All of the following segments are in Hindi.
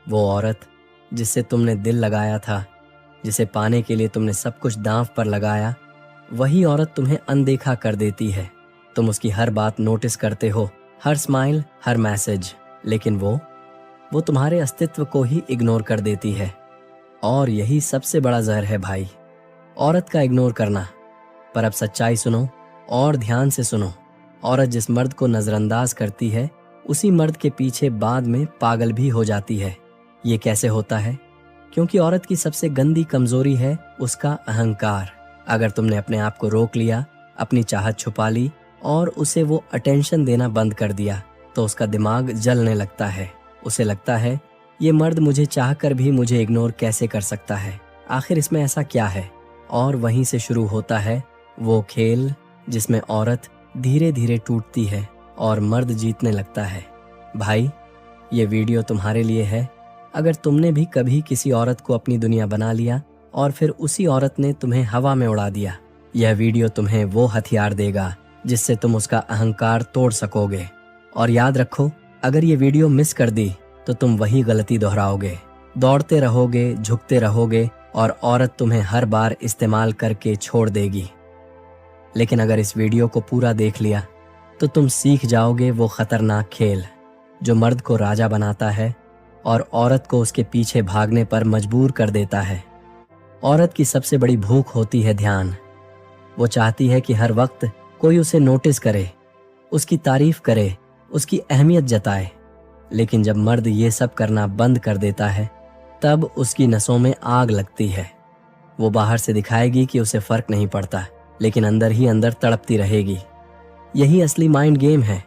वो औरत जिससे तुमने दिल लगाया था, जिसे पाने के लिए तुमने सब कुछ दांव पर लगाया, वही औरत तुम्हें अनदेखा कर देती है। तुम उसकी हर बात नोटिस करते हो, हर स्माइल, हर मैसेज, लेकिन वो तुम्हारे अस्तित्व को ही इग्नोर कर देती है। और यही सबसे बड़ा जहर है भाई, औरत का इग्नोर करना। पर अब सच्चाई सुनो और ध्यान से सुनो। औरत जिस मर्द को नजरअंदाज करती है, उसी मर्द के पीछे बाद में पागल भी हो जाती है। ये कैसे होता है? क्योंकि औरत की सबसे गंदी कमजोरी है उसका अहंकार। अगर तुमने अपने आप को रोक लिया, अपनी चाहत छुपा ली और उसे वो अटेंशन देना बंद कर दिया, तो उसका दिमाग जलने लगता है। उसे लगता है ये मर्द मुझे चाहकर भी मुझे इग्नोर कैसे कर सकता है, आखिर इसमें ऐसा क्या है। और वहीं से शुरू होता है वो खेल जिसमें औरत धीरे धीरे टूटती है और मर्द जीतने लगता है। भाई, ये वीडियो तुम्हारे लिए है। अगर तुमने भी कभी किसी औरत को अपनी दुनिया बना लिया और फिर उसी औरत ने तुम्हें हवा में उड़ा दिया, यह वीडियो तुम्हें वो हथियार देगा जिससे तुम उसका अहंकार तोड़ सकोगे। और याद रखो, अगर ये वीडियो मिस कर दी तो तुम वही गलती दोहराओगे, दौड़ते रहोगे, झुकते रहोगे और औरत तुम्हें हर बार इस्तेमाल करके छोड़ देगी। लेकिन अगर इस वीडियो को पूरा देख लिया तो तुम सीख जाओगे वो खतरनाक खेल जो मर्द को राजा बनाता है और औरत को उसके पीछे भागने पर मजबूर कर देता है। औरत की सबसे बड़ी भूख होती है ध्यान। वो चाहती है कि हर वक्त कोई उसे नोटिस करे, उसकी तारीफ करे, उसकी अहमियत जताए। लेकिन जब मर्द ये सब करना बंद कर देता है, तब उसकी नसों में आग लगती है। वो बाहर से दिखाएगी कि उसे फर्क नहीं पड़ता, लेकिन अंदर ही अंदर तड़पती रहेगी। यही असली माइंड गेम है।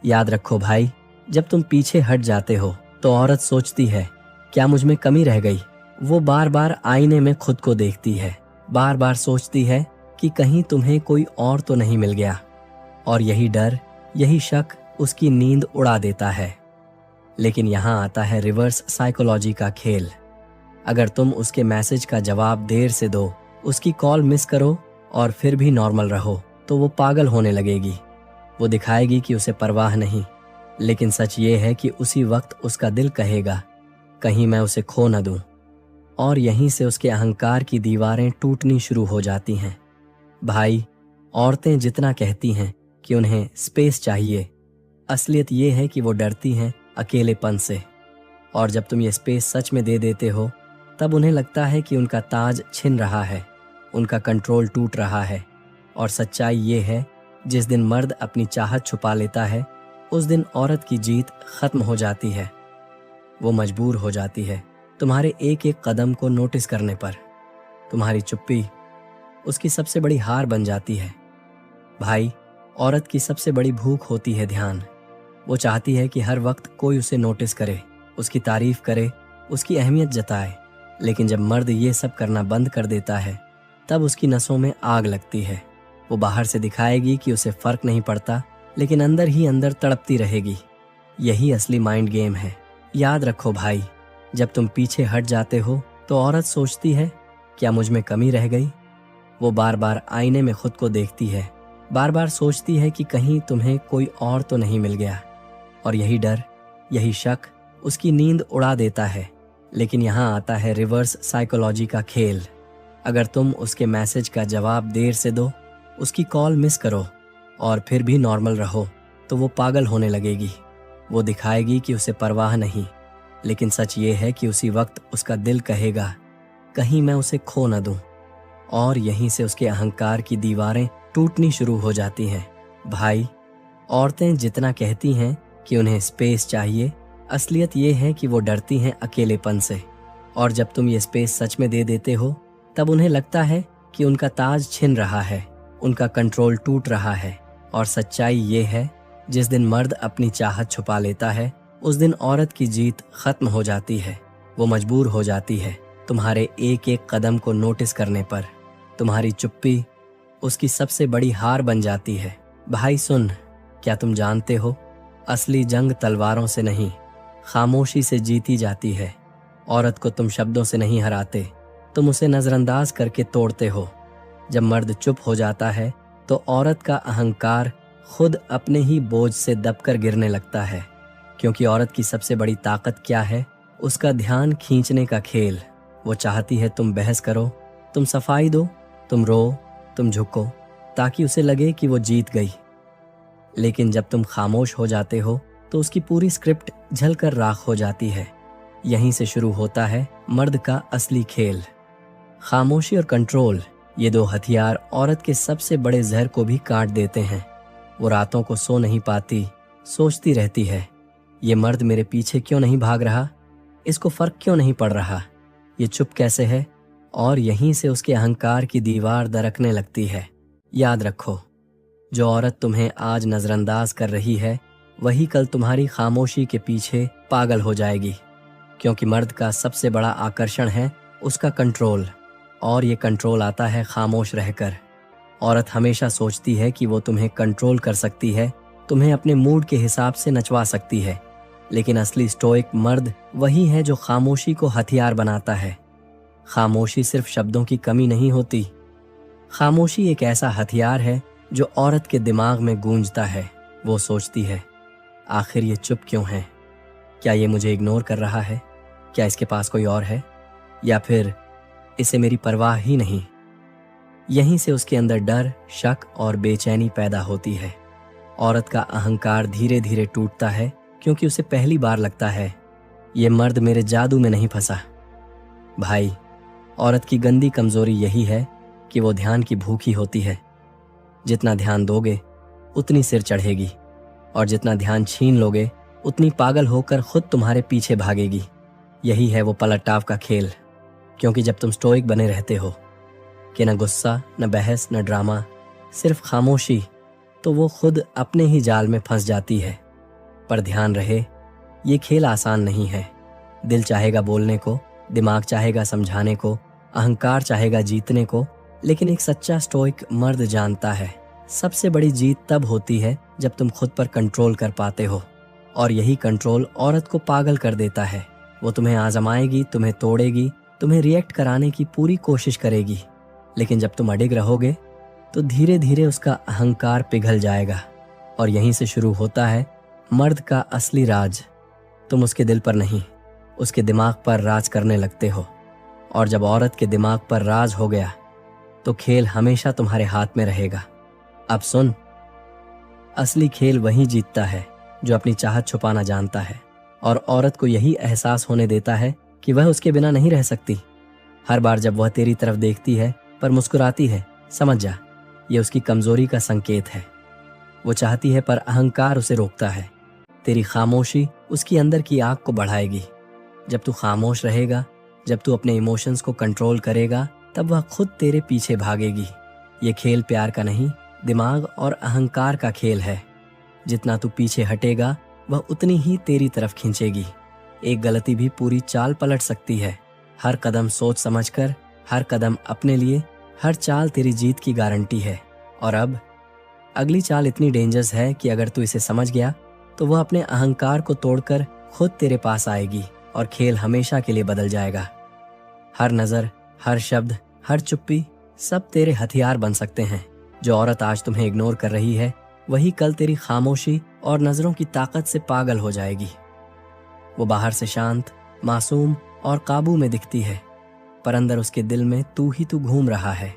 याद रखो भाई, जब तुम पीछे हट जाते हो तो औरत सोचती है क्या मुझ में कमी रह गई। वो बार बार आईने में खुद को देखती है, बार बार सोचती है कि कहीं तुम्हें कोई और तो नहीं मिल गया। और यही डर, यही शक उसकी नींद उड़ा देता है। लेकिन यहाँ आता है रिवर्स साइकोलॉजी का खेल। अगर तुम उसके मैसेज का जवाब देर से दो, उसकी कॉल मिस करो और फिर भी नॉर्मल रहो, तो वो पागल होने लगेगी। वो दिखाएगी कि उसे परवाह नहीं, लेकिन सच ये है कि उसी वक्त उसका दिल कहेगा कहीं मैं उसे खो न दूं। और यहीं से उसके अहंकार की दीवारें टूटनी शुरू हो जाती हैं। भाई, औरतें जितना कहती हैं कि उन्हें स्पेस चाहिए, असलियत ये है कि वो डरती हैं अकेलेपन से। और जब तुम ये स्पेस सच में दे देते हो, तब उन्हें लगता है कि उनका ताज छिन रहा है, उनका कंट्रोल टूट रहा है। और सच्चाई ये है, जिस दिन मर्द अपनी चाहत छुपा लेता है, उस दिन औरत की जीत खत्म हो जाती है। वो मजबूर हो जाती है तुम्हारे एक एक कदम को नोटिस करने पर। तुम्हारी चुप्पी उसकी सबसे बड़ी हार बन जाती है। भाई, औरत की सबसे बड़ी भूख होती है ध्यान। वो चाहती है कि हर वक्त कोई उसे नोटिस करे, उसकी तारीफ करे, उसकी अहमियत जताए। लेकिन जब मर्द ये सब करना बंद कर देता है, तब उसकी नसों में आग लगती है। वो बाहर से दिखाएगी कि उसे फर्क नहीं पड़ता, लेकिन अंदर ही अंदर तड़पती रहेगी। यही असली माइंड गेम है। याद रखो भाई, जब तुम पीछे हट जाते हो तो औरत सोचती है क्या मुझ में कमी रह गई। वो बार बार आईने में खुद को देखती है, बार बार सोचती है कि कहीं तुम्हें कोई और तो नहीं मिल गया। और यही डर, यही शक उसकी नींद उड़ा देता है। लेकिन यहाँ आता है रिवर्स साइकोलॉजी का खेल। अगर तुम उसके मैसेज का जवाब देर से दो, उसकी कॉल मिस करो और फिर भी नॉर्मल रहो, तो वो पागल होने लगेगी। वो दिखाएगी कि उसे परवाह नहीं, लेकिन सच ये है कि उसी वक्त उसका दिल कहेगा कहीं मैं उसे खो न दूं। और यहीं से उसके अहंकार की दीवारें टूटनी शुरू हो जाती हैं। भाई, औरतें जितना कहती हैं कि उन्हें स्पेस चाहिए, असलियत ये है कि वो डरती हैं अकेलेपन से। और जब तुम ये स्पेस सच में दे देते हो, तब उन्हें लगता है कि उनका ताज छिन रहा है, उनका कंट्रोल टूट रहा है। और सच्चाई ये है, जिस दिन मर्द अपनी चाहत छुपा लेता है, उस दिन औरत की जीत खत्म हो जाती है। वो मजबूर हो जाती है तुम्हारे एक एक कदम को नोटिस करने पर। तुम्हारी चुप्पी उसकी सबसे बड़ी हार बन जाती है। भाई सुन, क्या तुम जानते हो, असली जंग तलवारों से नहीं, खामोशी से जीती जाती है। औरत को तुम शब्दों से नहीं हराते, तुम उसे नजरअंदाज करके तोड़ते हो। जब मर्द चुप हो जाता है तो औरत का अहंकार खुद अपने ही बोझ से दबकर गिरने लगता है। क्योंकि औरत की सबसे बड़ी ताकत क्या है, उसका ध्यान खींचने का खेल। वो चाहती है तुम बहस करो, तुम सफाई दो, तुम रो, तुम झुको, ताकि उसे लगे कि वो जीत गई। लेकिन जब तुम खामोश हो जाते हो तो उसकी पूरी स्क्रिप्ट झलकर राख हो जाती है। यहीं से शुरू होता है मर्द का असली खेल। खामोशी और कंट्रोल, ये दो हथियार औरत के सबसे बड़े जहर को भी काट देते हैं। वो रातों को सो नहीं पाती, सोचती रहती है, ये मर्द मेरे पीछे क्यों नहीं भाग रहा, इसको फर्क क्यों नहीं पड़ रहा, ये चुप कैसे है। और यहीं से उसके अहंकार की दीवार दरकने लगती है। याद रखो, जो औरत तुम्हें आज नजरअंदाज कर रही है वही कल तुम्हारी खामोशी के पीछे पागल हो जाएगी। क्योंकि मर्द का सबसे बड़ा आकर्षण है उसका कंट्रोल, और ये कंट्रोल आता है खामोश रहकर। औरत हमेशा सोचती है कि वो तुम्हें कंट्रोल कर सकती है, तुम्हें अपने मूड के हिसाब से नचवा सकती है। लेकिन असली स्टोइक मर्द वही है जो खामोशी को हथियार बनाता है। खामोशी सिर्फ शब्दों की कमी नहीं होती, खामोशी एक ऐसा हथियार है जो औरत के दिमाग में गूंजता है। वो सोचती है, आखिर ये चुप क्यों है, क्या ये मुझे इग्नोर कर रहा है, क्या इसके पास कोई और है, या फिर इसे मेरी परवाह ही नहीं। यहीं से उसके अंदर डर, शक और बेचैनी पैदा होती है। औरत का अहंकार धीरे धीरे टूटता है क्योंकि उसे पहली बार लगता है, ये मर्द मेरे जादू में नहीं फंसा। भाई, औरत की गंदी कमजोरी यही है कि वो ध्यान की भूखी होती है। जितना ध्यान दोगे उतनी सिर चढ़ेगी, और जितना ध्यान छीन लोगे उतनी पागल होकर खुद तुम्हारे पीछे भागेगी। यही है वो पलटाव का खेल। क्योंकि जब तुम स्टोइक बने रहते हो कि न गुस्सा, न बहस, न ड्रामा, सिर्फ खामोशी, तो वो खुद अपने ही जाल में फंस जाती है। पर ध्यान रहे, ये खेल आसान नहीं है। दिल चाहेगा बोलने को, दिमाग चाहेगा समझाने को, अहंकार चाहेगा जीतने को, लेकिन एक सच्चा स्टोइक मर्द जानता है सबसे बड़ी जीत तब होती है जब तुम खुद पर कंट्रोल कर पाते हो। और यही कंट्रोल औरत को पागल कर देता है। वो तुम्हें आजमाएगी, तुम्हें तोड़ेगी, तुम्हें रिएक्ट कराने की पूरी कोशिश करेगी। लेकिन जब तुम अडिग रहोगे तो धीरे धीरे उसका अहंकार पिघल जाएगा। और यहीं से शुरू होता है मर्द का असली राज। तुम उसके दिल पर नहीं, उसके दिमाग पर राज करने लगते हो। और जब औरत के दिमाग पर राज हो गया तो खेल हमेशा तुम्हारे हाथ में रहेगा। अब सुन, असली खेल वही जीतता है जो अपनी चाहत छुपाना जानता है, और औरत को यही एहसास होने देता है कि वह उसके बिना नहीं रह सकती। हर बार जब वह तेरी तरफ देखती है पर मुस्कुराती है, समझ जा, ये उसकी कमजोरी का संकेत है। वो चाहती है पर अहंकार उसे रोकता है। तेरी खामोशी उसकी अंदर की आग को बढ़ाएगी। जब तू खामोश रहेगा, जब तू अपने इमोशंस को कंट्रोल करेगा, तब वह खुद तेरे पीछे भागेगी। ये खेल प्यार का नहीं, दिमाग और अहंकार का खेल है। जितना तू पीछे हटेगा वह उतनी ही तेरी तरफ खींचेगी। एक गलती भी पूरी चाल पलट सकती है। हर कदम सोच समझकर, हर कदम अपने लिए, हर चाल तेरी जीत की गारंटी है। और अब अगली चाल इतनी डेंजरस है कि अगर तू इसे समझ गया तो वह अपने अहंकार को तोड़कर खुद तेरे पास आएगी और खेल हमेशा के लिए बदल जाएगा। हर नजर, हर शब्द, हर चुप्पी, सब तेरे हथियार बन सकते हैं। जो औरत आज तुम्हें इग्नोर कर रही है वही कल तेरी खामोशी और नजरों की ताकत से पागल हो जाएगी। वो बाहर से शांत, मासूम और काबू में दिखती है, पर अंदर उसके दिल में तू ही तू घूम रहा है।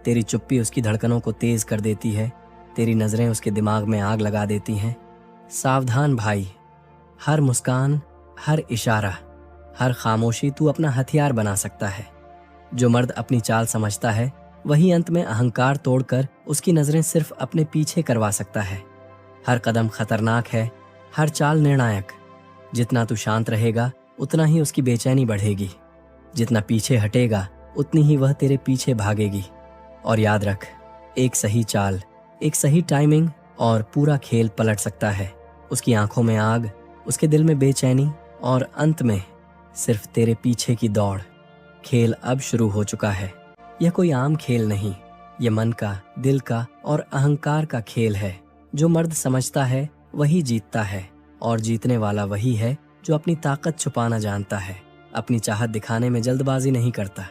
तेरी चुप्पी उसकी धड़कनों को तेज कर देती है, तेरी नजरें उसके दिमाग में आग लगा देती हैं। सावधान भाई, हर मुस्कान, हर इशारा, हर खामोशी तू अपना हथियार बना सकता है। जो मर्द अपनी चाल समझता है वही अंत में अहंकार तोड़कर उसकी नजरें सिर्फ अपने पीछे करवा सकता है। हर कदम खतरनाक है, हर चाल निर्णायक। जितना तू शांत रहेगा उतना ही उसकी बेचैनी बढ़ेगी। जितना पीछे हटेगा उतनी ही वह तेरे पीछे भागेगी। और याद रख, एक सही चाल, एक सही टाइमिंग और पूरा खेल पलट सकता है। उसकी आंखों में आग, उसके दिल में बेचैनी, और अंत में सिर्फ तेरे पीछे की दौड़। खेल अब शुरू हो चुका है। यह कोई आम खेल नहीं, यह मन का, दिल का और अहंकार का खेल है। जो मर्द समझता है वही जीतता है, और जीतने वाला वही है जो अपनी ताकत छुपाना जानता है, अपनी चाहत दिखाने में जल्दबाजी नहीं करता।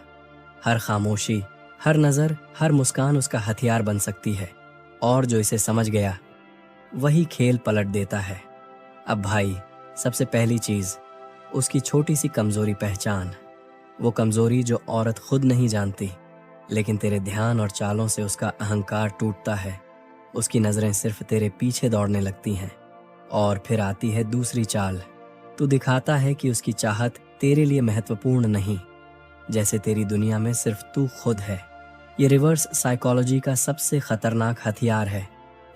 हर खामोशी, हर नजर, हर मुस्कान उसका हथियार बन सकती है, और जो इसे समझ गया वही खेल पलट देता है। अब भाई, सबसे पहली चीज, उसकी छोटी सी कमजोरी पहचान, वो कमजोरी जो औरत खुद नहीं जानती, लेकिन तेरे ध्यान और चालों से उसका अहंकार टूटता है। उसकी नजरें सिर्फ तेरे पीछे दौड़ने लगती हैं। और फिर आती है दूसरी चाल। तू दिखाता है कि उसकी चाहत तेरे लिए महत्वपूर्ण नहीं, जैसे तेरी दुनिया में सिर्फ तू खुद है। ये रिवर्स साइकोलॉजी का सबसे खतरनाक हथियार है।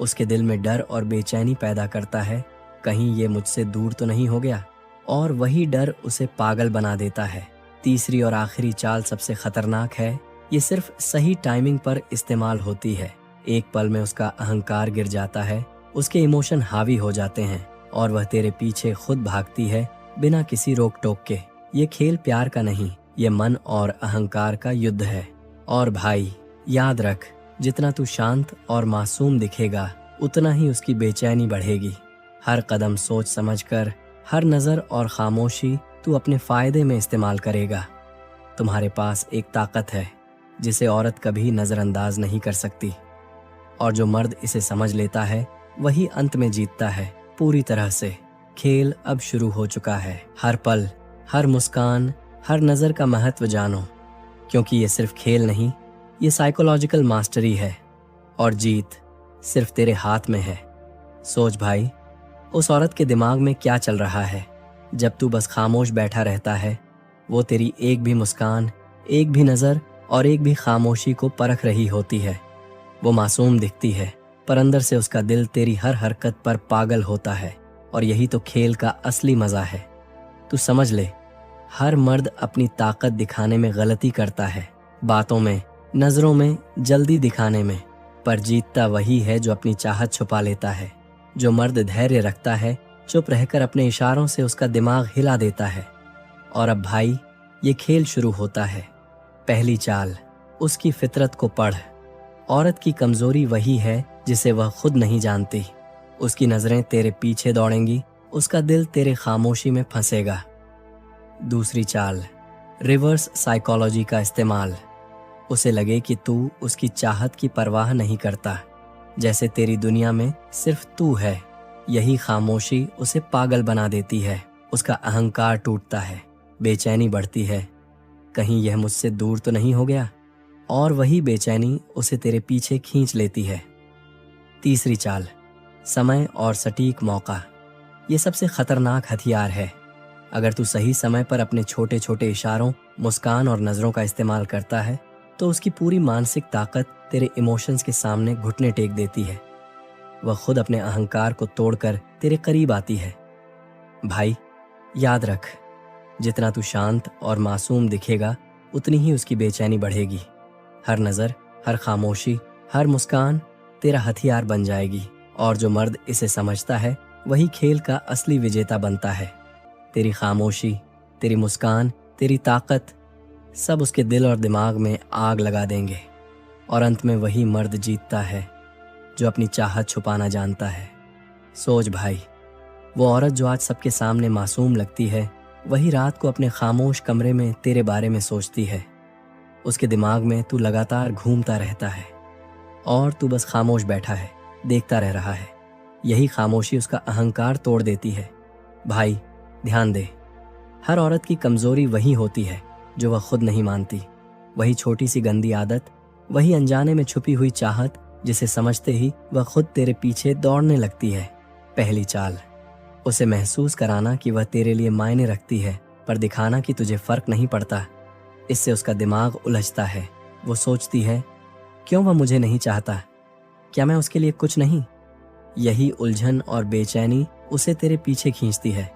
उसके दिल में डर और बेचैनी पैदा करता है, कहीं ये मुझसे दूर तो नहीं हो गया, और वही डर उसे पागल बना देता है। तीसरी और आखिरी चाल सबसे खतरनाक है। ये सिर्फ सही टाइमिंग पर इस्तेमाल होती है। एक पल में उसका अहंकार गिर जाता है, उसके इमोशन हावी हो जाते हैं और वह तेरे पीछे खुद भागती है बिना किसी रोक टोक के। ये खेल प्यार का नहीं, ये मन और अहंकार का युद्ध है। और भाई याद रख, जितना तू शांत और मासूम दिखेगा उतना ही उसकी बेचैनी बढ़ेगी। हर कदम सोच समझकर, हर नजर और खामोशी तू अपने फायदे में इस्तेमाल करेगा। तुम्हारे पास एक ताकत है जिसे औरत कभी नजरअंदाज नहीं कर सकती, और जो मर्द इसे समझ लेता है वही अंत में जीतता है पूरी तरह से। खेल अब शुरू हो चुका है। हर पल, हर मुस्कान, हर नजर का महत्व जानो, क्योंकि ये सिर्फ खेल नहीं, ये साइकोलॉजिकल मास्टरी है, और जीत सिर्फ तेरे हाथ में है। सोच भाई, उस औरत के दिमाग में क्या चल रहा है जब तू बस खामोश बैठा रहता है। वो तेरी एक भी मुस्कान, एक भी नजर और एक भी खामोशी को परख रही होती है। वो मासूम दिखती है, पर अंदर से उसका दिल तेरी हर हरकत पर पागल होता है, और यही तो खेल का असली मजा है। तू समझ ले, हर मर्द अपनी ताकत दिखाने में गलती करता है, बातों में, नजरों में, जल्दी दिखाने में, पर जीतता वही है जो अपनी चाहत छुपा लेता है। जो मर्द धैर्य रखता है, चुप रहकर अपने इशारों से उसका दिमाग हिला देता है। और अब भाई, ये खेल शुरू होता है। पहली चाल, उसकी फितरत को पढ़। औरत की कमजोरी वही है जिसे वह खुद नहीं जानती। उसकी नजरें तेरे पीछे दौड़ेंगी, उसका दिल तेरे खामोशी में फंसेगा। दूसरी चाल, रिवर्स साइकोलॉजी का इस्तेमाल। उसे लगे कि तू उसकी चाहत की परवाह नहीं करता, जैसे तेरी दुनिया में सिर्फ तू है। यही खामोशी उसे पागल बना देती है। उसका अहंकार टूटता है, बेचैनी बढ़ती है, कहीं यह मुझसे दूर तो नहीं हो गया, और वही बेचैनी उसे तेरे पीछे खींच लेती है। तीसरी चाल, समय और सटीक मौका। ये सबसे खतरनाक हथियार है। अगर तू सही समय पर अपने छोटे छोटे इशारों, मुस्कान और नजरों का इस्तेमाल करता है, तो उसकी पूरी मानसिक ताकत तेरे इमोशंस के सामने घुटने टेक देती है। वह खुद अपने अहंकार को तोड़कर तेरे करीब आती है। भाई याद रख, जितना तू शांत और मासूम दिखेगा उतनी ही उसकी बेचैनी बढ़ेगी। हर नजर, हर खामोशी, हर मुस्कान तेरा हथियार बन जाएगी, और जो मर्द इसे समझता है वही खेल का असली विजेता बनता है। तेरी खामोशी, तेरी मुस्कान, तेरी ताकत सब उसके दिल और दिमाग में आग लगा देंगे, और अंत में वही मर्द जीतता है जो अपनी चाहत छुपाना जानता है। सोच भाई, वो औरत जो आज सबके सामने मासूम लगती है, वही रात को अपने खामोश कमरे में तेरे बारे में सोचती है। उसके दिमाग में तू लगातार घूमता रहता है, और तू बस खामोश बैठा है, देखता रह रहा है। यही खामोशी उसका अहंकार तोड़ देती है। भाई ध्यान दे, हर औरत की कमजोरी वही होती है जो वह खुद नहीं मानती। वही छोटी सी गंदी आदत, वही अनजाने में छुपी हुई चाहत, जिसे समझते ही वह खुद तेरे पीछे दौड़ने लगती है। पहली चाल, उसे महसूस कराना कि वह तेरे लिए मायने रखती है, पर दिखाना कि तुझे फर्क नहीं पड़ता। इससे उसका दिमाग उलझता है। वो सोचती है, क्यों वह मुझे नहीं चाहता? क्या मैं उसके लिए कुछ नहीं? यही उलझन और बेचैनी उसे तेरे पीछे खींचती है।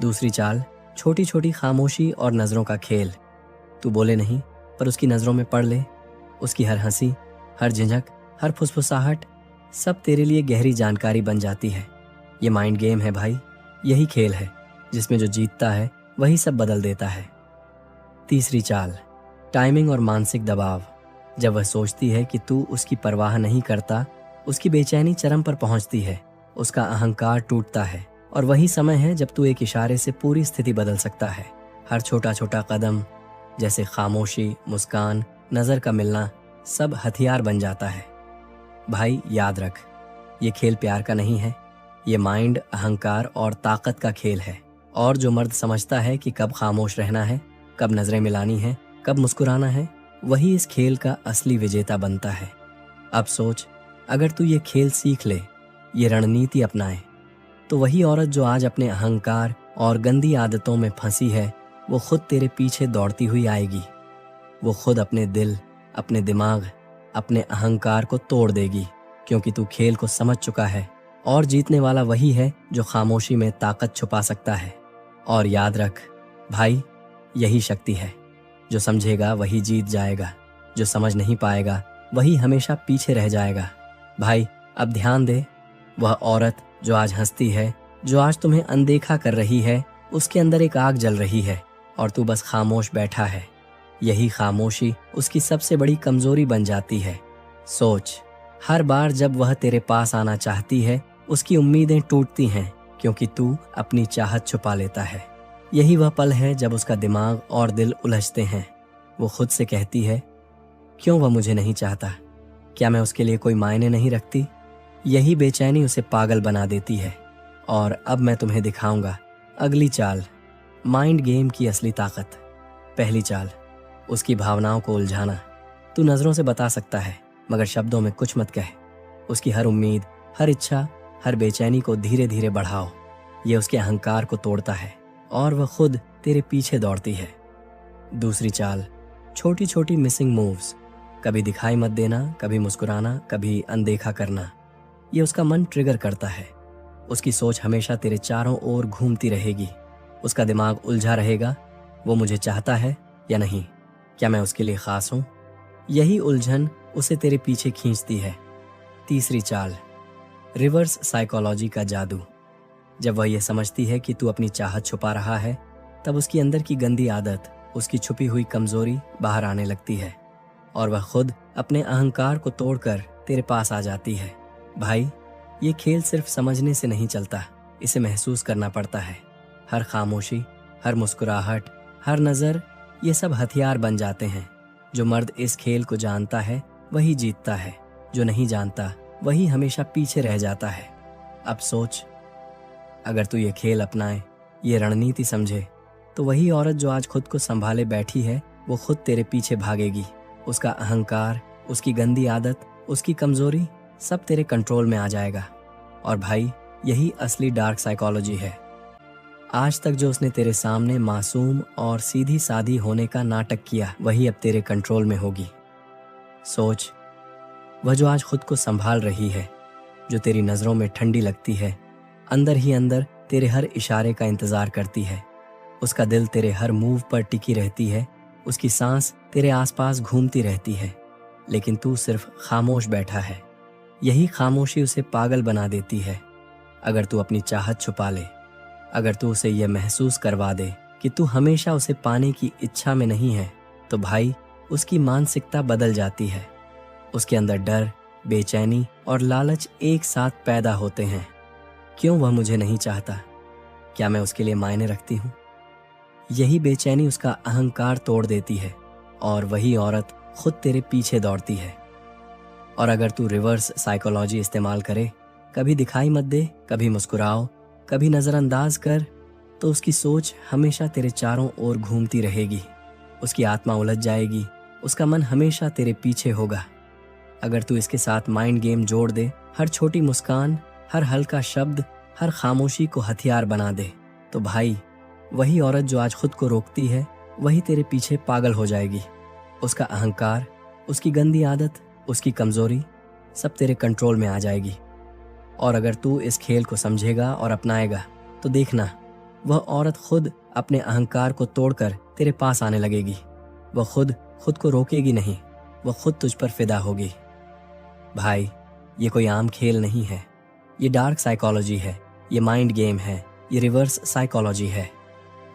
दूसरी चाल, छोटी छोटी खामोशी और नजरों का खेल। तू बोले नहीं, पर उसकी नजरों में पढ़ ले। उसकी हर हंसी, हर झिझक, हर फुसफुसाहट सब तेरे लिए गहरी जानकारी बन जाती है। ये माइंड गेम है भाई, यही खेल है जिसमें जो जीतता है वही सब बदल देता है। तीसरी चाल, टाइमिंग और मानसिक दबाव। जब वह सोचती है कि तू उसकी परवाह नहीं करता, उसकी बेचैनी चरम पर पहुंचती है, उसका अहंकार टूटता है, और वही समय है जब तू एक इशारे से पूरी स्थिति बदल सकता है। हर छोटा छोटा कदम, जैसे खामोशी, मुस्कान, नजर का मिलना, सब हथियार बन जाता है। भाई याद रख, ये खेल प्यार का नहीं है, ये माइंड, अहंकार और ताकत का खेल है। और जो मर्द समझता है कि कब खामोश रहना है, कब नजरें मिलानी है, कब मुस्कुराना है, वही इस खेल का असली विजेता बनता है। अब सोच, अगर तू ये खेल सीख ले, ये रणनीति अपनाए, तो वही औरत जो आज अपने अहंकार और गंदी आदतों में फंसी है, वो खुद तेरे पीछे दौड़ती हुई आएगी। वो खुद अपने दिल, अपने दिमाग, अपने अहंकार को तोड़ देगी, क्योंकि तू खेल को समझ चुका है और जीतने वाला वही है जो खामोशी में ताकत छुपा सकता है। और याद रख भाई, यही शक्ति है। जो समझेगा वही जीत जाएगा, जो समझ नहीं पाएगा वही हमेशा पीछे रह जाएगा। भाई, अब ध्यान दे, वह औरत जो आज हंसती है, जो आज तुम्हें अनदेखा कर रही है, उसके अंदर एक आग जल रही है और तू बस खामोश बैठा है। यही खामोशी उसकी सबसे बड़ी कमजोरी बन जाती है। सोच, हर बार जब वह तेरे पास आना चाहती है, उसकी उम्मीदें टूटती हैं, क्योंकि तू अपनी चाहत छुपा लेता है। यही वह पल है जब उसका दिमाग और दिल उलझते हैं। वो खुद से कहती है, क्यों वह मुझे नहीं चाहता? क्या मैं उसके लिए कोई मायने नहीं रखती? यही बेचैनी उसे पागल बना देती है। और अब मैं तुम्हें दिखाऊंगा अगली चाल, माइंड गेम की असली ताकत। पहली चाल, उसकी भावनाओं को उलझाना। तू नजरों से बता सकता है, मगर शब्दों में कुछ मत कह। उसकी हर उम्मीद, हर इच्छा, हर बेचैनी को धीरे धीरे बढ़ाओ। यह उसके अहंकार को तोड़ता है और वह खुद तेरे पीछे दौड़ती है। दूसरी चाल, छोटी छोटी मिसिंग मूव्स। कभी दिखाई मत देना, कभी मुस्कुराना, कभी अनदेखा करना। ये उसका मन ट्रिगर करता है। उसकी सोच हमेशा तेरे चारों ओर घूमती रहेगी। उसका दिमाग उलझा रहेगा, वो मुझे चाहता है या नहीं? क्या मैं उसके लिए खास हूं? यही उलझन उसे तेरे पीछे खींचती है। तीसरी चाल, रिवर्स साइकोलॉजी का जादू। जब वह यह समझती है कि तू अपनी चाहत छुपा रहा है, तब उसकी अंदर की गंदी आदत, उसकी छुपी हुई कमजोरी बाहर आने लगती है और वह खुद अपने अहंकार को तोड़कर तेरे पास आ जाती है। भाई, ये खेल सिर्फ समझने से नहीं चलता, इसे महसूस करना पड़ता है। हर खामोशी, हर मुस्कुराहट, हर नजर, ये सब हथियार बन जाते हैं। जो मर्द इस खेल को जानता है वही जीतता है, जो नहीं जानता वही हमेशा पीछे रह जाता है। अब सोच, अगर तू ये खेल अपनाए, ये रणनीति समझे, तो वही औरत जो आज खुद को संभाले बैठी है, वो खुद तेरे पीछे भागेगी। उसका अहंकार, उसकी गंदी आदत, उसकी कमजोरी, सब तेरे कंट्रोल में आ जाएगा। और भाई, यही असली डार्क साइकोलॉजी है। आज तक जो उसने तेरे सामने मासूम और सीधी सादी होने का नाटक किया, वही अब तेरे कंट्रोल में होगी। सोच, वह जो आज खुद को संभाल रही है, जो तेरी नजरों में ठंडी लगती है, अंदर ही अंदर तेरे हर इशारे का इंतजार करती है। उसका दिल तेरे हर मूव पर टिकी रहती है, उसकी सांस तेरे आसपास घूमती रहती है, लेकिन तू सिर्फ खामोश बैठा है। यही खामोशी उसे पागल बना देती है। अगर तू अपनी चाहत छुपा ले, अगर तू उसे यह महसूस करवा दे कि तू हमेशा उसे पाने की इच्छा में नहीं है, तो भाई, उसकी मानसिकता बदल जाती है। उसके अंदर डर, बेचैनी और लालच एक साथ पैदा होते हैं। क्यों वह मुझे नहीं चाहता? क्या मैं उसके लिए मायने रखती हूँ? यही बेचैनी उसका अहंकार तोड़ देती है और वही औरत खुद तेरे पीछे दौड़ती है। और अगर तू रिवर्स साइकोलॉजी इस्तेमाल करे, कभी दिखाई मत दे, कभी मुस्कुराओ, कभी नजरअंदाज कर, तो उसकी सोच हमेशा तेरे चारों ओर घूमती रहेगी। उसकी आत्मा उलझ जाएगी, उसका मन हमेशा तेरे पीछे होगा। अगर तू इसके साथ माइंड गेम जोड़ दे, हर छोटी मुस्कान, हर हल्का शब्द, हर खामोशी को हथियार बना दे, तो भाई, वही औरत जो आज खुद को रोकती है, वही तेरे पीछे पागल हो जाएगी। उसका अहंकार, उसकी गंदी आदत, उसकी कमजोरी, सब तेरे कंट्रोल में आ जाएगी। और अगर तू इस खेल को समझेगा और अपनाएगा, तो देखना, वह औरत खुद अपने अहंकार को तोड़कर तेरे पास आने लगेगी। वह खुद को रोकेगी नहीं, वह खुद तुझ पर फिदा होगी। भाई, ये कोई आम खेल नहीं है, ये डार्क साइकोलॉजी है, ये माइंड गेम है, ये रिवर्स साइकोलॉजी है।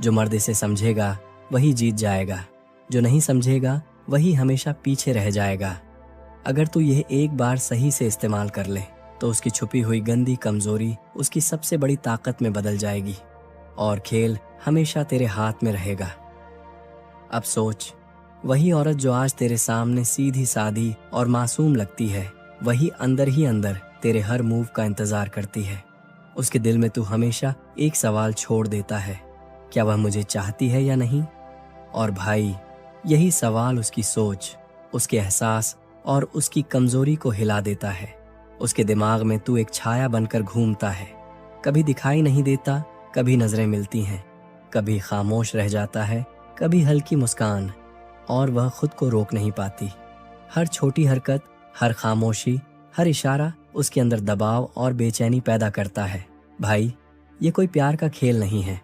जो मर्द इसे समझेगा वही जीत जाएगा, जो नहीं समझेगा वही हमेशा पीछे रह जाएगा। अगर तू यह एक बार सही से इस्तेमाल कर ले, तो उसकी छुपी हुई गंदी कमजोरी उसकी सबसे बड़ी ताकत में बदल जाएगी और खेल हमेशा तेरे हाथ में रहेगा। अब सोच, वही औरत जो आज तेरे सामने सीधी सादी और मासूम लगती है, वही अंदर ही अंदर तेरे हर मूव का इंतजार करती है। उसके दिल में तू हमेशा एक सवाल छोड़ देता है, क्या वह मुझे चाहती है या नहीं? और भाई, यही सवाल उसकी सोच, उसके एहसास और उसकी कमजोरी को हिला देता है। उसके दिमाग में तू एक छाया बनकर घूमता है, कभी दिखाई नहीं देता, कभी नजरें मिलती हैं, कभी खामोश रह जाता है, कभी हल्की मुस्कान, और वह खुद को रोक नहीं पाती। हर छोटी हरकत, हर खामोशी, हर इशारा उसके अंदर दबाव और बेचैनी पैदा करता है। भाई, ये कोई प्यार का खेल नहीं है,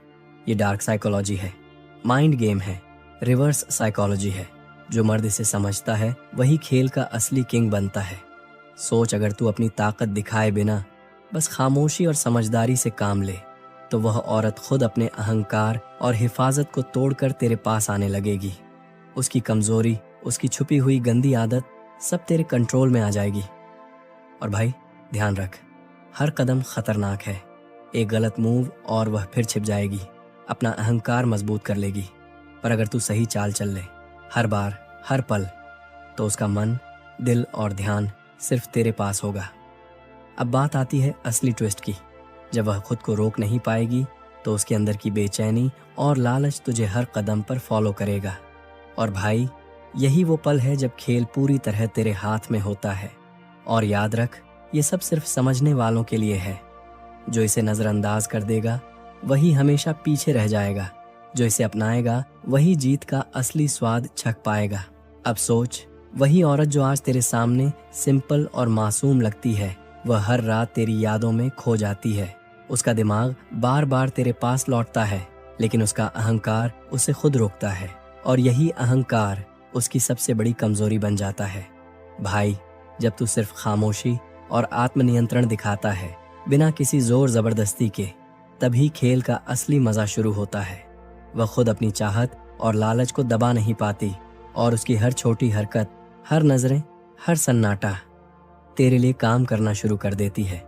ये डार्क साइकोलॉजी है, माइंड गेम है, रिवर्स साइकोलॉजी है। जो मर्द इसे समझता है वही खेल का असली किंग बनता है। सोच, अगर तू अपनी ताकत दिखाए बिना बस खामोशी और समझदारी से काम ले, तो वह औरत खुद अपने अहंकार और हिफाजत को तोड़कर तेरे पास आने लगेगी। उसकी कमजोरी, उसकी छुपी हुई गंदी आदत सब तेरे कंट्रोल में आ जाएगी। और भाई, ध्यान रख, हर कदम खतरनाक है। एक गलत मूव और वह फिर छिप जाएगी, अपना अहंकार मजबूत कर लेगी। पर अगर तू सही चाल चल ले, हर बार, हर पल, तो उसका मन, दिल और ध्यान सिर्फ तेरे पास होगा। अब बात आती है असली ट्विस्ट की। जब वह खुद को रोक नहीं पाएगी, तो उसके अंदर की बेचैनी और लालच तुझे हर कदम पर फॉलो करेगा। और भाई, यही वो पल है जब खेल पूरी तरह तेरे हाथ में होता है। और याद रख, ये सब सिर्फ समझने वालों के लिए है। जो इसे नजरअंदाज कर देगा वही हमेशा पीछे रह जाएगा। जो इसे अपनाएगा वही जीत का असली स्वाद चख पाएगा। अब सोच, वही औरत जो आज तेरे सामने सिंपल और मासूम लगती है, वह हर रात तेरी यादों में खो जाती है। उसका दिमाग बार बार तेरे पास लौटता है, लेकिन उसका अहंकार उसे खुद रोकता है। और यही अहंकार उसकी सबसे बड़ी कमजोरी बन जाता है। भाई, जब तू सिर्फ खामोशी और आत्मनियंत्रण दिखाता है, बिना किसी जोर जबरदस्ती के, तभी खेल का असली मजा शुरू होता है। वह खुद अपनी चाहत और लालच को दबा नहीं पाती, और उसकी हर छोटी हरकत, हर नजरें, हर सन्नाटा तेरे लिए काम करना शुरू कर देती है।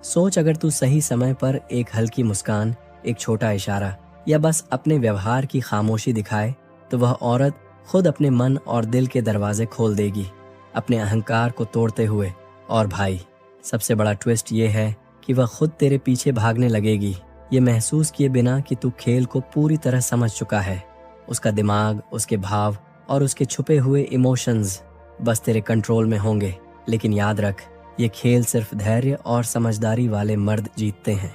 सोच, अगर तू सही समय पर एक हल्की मुस्कान, एक छोटा इशारा या बस अपने व्यवहार की खामोशी दिखाए, तो वह औरत खुद अपने मन और दिल के दरवाजे खोल देगी, अपने अहंकार को तोड़ते हुए। और भाई, सबसे बड़ा ट्विस्ट ये है कि वह खुद तेरे पीछे भागने लगेगी, ये महसूस किए बिना कि तू खेल को पूरी तरह समझ चुका है। उसका दिमाग, उसके भाव और उसके छुपे हुए इमोशंस बस तेरे कंट्रोल में होंगे। लेकिन याद रख, ये खेल सिर्फ धैर्य और समझदारी वाले मर्द जीतते हैं।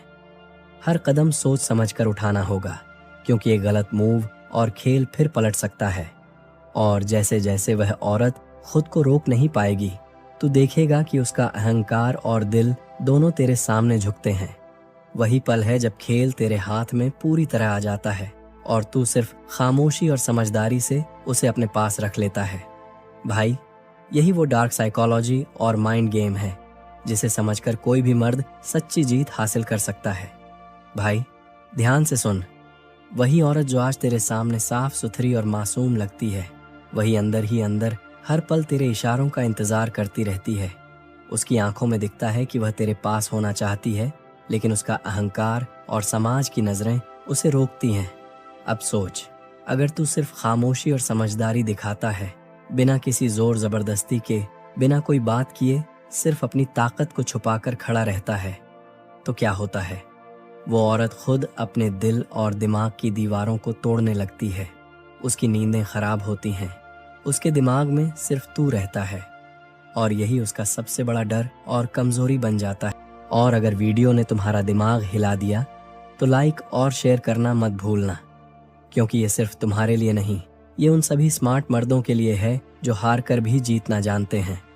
हर कदम सोच समझ कर उठाना होगा, क्योंकि एक गलत मूव और खेल फिर पलट सकता है। और जैसे जैसे वह औरत खुद को रोक नहीं पाएगी, तू देखेगा कि उसका अहंकार और दिल दोनों तेरे सामने झुकते हैं। वही पल है जब खेल तेरे हाथ में पूरी तरह आ जाता है, और तू सिर्फ खामोशी और समझदारी से उसे अपने पास रख लेता है। भाई, यही वो डार्क साइकोलॉजी और माइंड गेम है, जिसे समझकर कोई भी मर्द सच्ची जीत हासिल कर सकता है। भाई, ध्यान से सुन, वही औरत जो आज तेरे सामने साफ सुथरी और मासूम लगती है, वही अंदर ही अंदर हर पल तेरे इशारों का इंतजार करती रहती है। उसकी आंखों में दिखता है कि वह तेरे पास होना चाहती है, लेकिन उसका अहंकार और समाज की नजरें उसे रोकती हैं। अब सोच, अगर तू सिर्फ खामोशी और समझदारी दिखाता है, बिना किसी जोर जबरदस्ती के, बिना कोई बात किए, सिर्फ अपनी ताकत को छुपाकर खड़ा रहता है, तो क्या होता है? वो औरत खुद अपने दिल और दिमाग की दीवारों को तोड़ने लगती है। उसकी नींदें खराब होती हैं, उसके दिमाग में सिर्फ तू रहता है, और यही उसका सबसे बड़ा डर और कमजोरी बन जाता है। और अगर वीडियो ने तुम्हारा दिमाग हिला दिया, तो लाइक और शेयर करना मत भूलना, क्योंकि ये सिर्फ तुम्हारे लिए नहीं, ये उन सभी स्मार्ट मर्दों के लिए है जो हार कर भी जीतना जानते हैं।